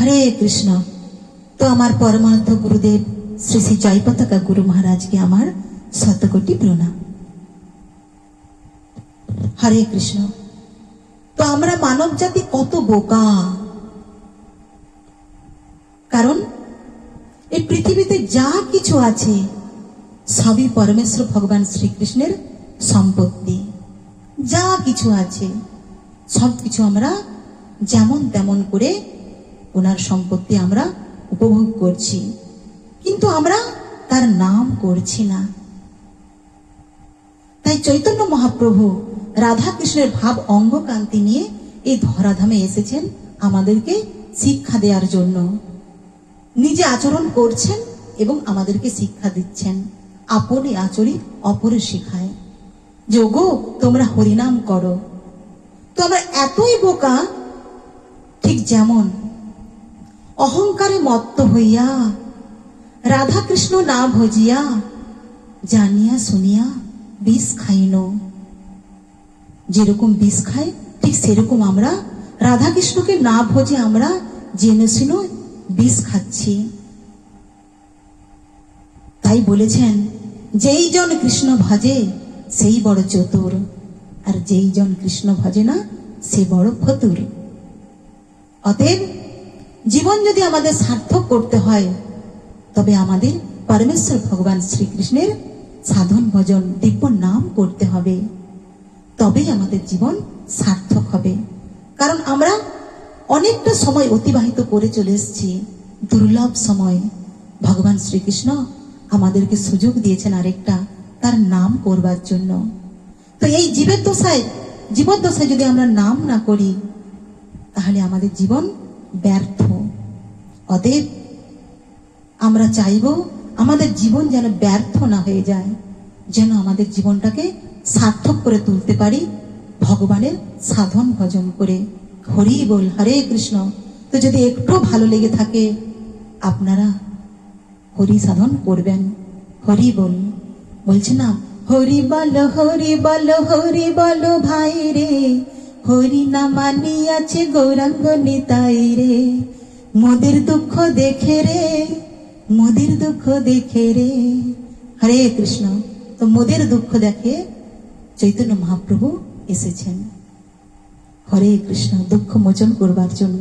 হরে কৃষ্ণ। তো আমার পরমার্থ গুরুদেব শ্রী শ্রী জয়পতাকা গুরু মহারাজকে আমার শতকোটি প্রণাম। হরে কৃষ্ণ। তো আমরা মানব জাতি কত বোকা, কারণ এই পৃথিবীতে যা কিছু আছে সবই পরমেশ্বর ভগবান শ্রীকৃষ্ণের সম্পত্তি। যা কিছু আছে সবকিছু আমরা যেমন তেমন করে ওনার সম্পত্তি আমরা উপভোগ করছি, কিন্তু আমরা তার নাম করছি না। তাই চৈতন্য মহাপ্রভু রাধা কৃষ্ণের ভাব অঙ্গকান্তি নিয়ে এই ধরাধামে এসেছেন আমাদেরকে শিক্ষা দেওয়ার জন্য। নিজে আচরণ করছেন এবং আমাদেরকে শিক্ষা দিচ্ছেন। আপনি আচরি অপরে শিখায়, যে গো তোমরা হরিনাম করো। তো আমরা এতই বোকা, ঠিক যেমন অহংকারে মত্ত হইয়া রাধা কৃষ্ণ না ভজিয়া জানিয়া শুনিয়া বিষ খাইন। যেরকম বিষ খাই ঠিক সেরকম আমরা রাধা কৃষ্ণকে না ভজে আমরা জেনে শুনে বিষ খাচ্ছি। তাই বলেছেন, যেই জন কৃষ্ণ ভজে সেই বড় চতুর, আর যেই জন কৃষ্ণ ভজে না সে বড় ফতুর। অতএব জীবন যদি আমাদের সার্থক করতে হয়, তবে আমাদের পরমেশ্বর ভগবান শ্রীকৃষ্ণের সাধন ভজন দিব্য নাম করতে হবে, তবেই আমাদের জীবন সার্থক হবে। কারণ আমরা অনেকটা সময় অতিবাহিত করে চলে এসেছি, দুর্লভ সময়। ভগবান শ্রীকৃষ্ণ আমাদেরকে সুযোগ দিয়েছেন আরেকটা, তার নাম করবার জন্য। তো এই জীবদ্দশায় যদি আমরা নাম না করি, তাহলে আমাদের জীবন ব্যর্থ। অতএব আমরা চাইব আমাদের জীবন যেন ব্যর্থ না হয়ে যায়, যেন আমাদের জীবনটাকে সার্থক করে তুলতে পারি ভগবানের সাধন ভজন করে। হরি বল, হরে কৃষ্ণ। তো যদি একটু ভালো লেগে থাকে, আপনারা হরি সাধন করবেন। হরি বল, বলছে না, হরি বল হরি বল হরি বল ভাই রে, হরি না মানি আছে গৌরাঙ্গ নিতাই রে। মোদের দুঃখ দেখে রে, মোদের দুঃখ দেখে রে। হরে কৃষ্ণ। তো মোদের দুঃখ দেখে চৈতন্য মহাপ্রভু এসেছেন হরে কৃষ্ণ দুঃখ মোচন করবার জন্য।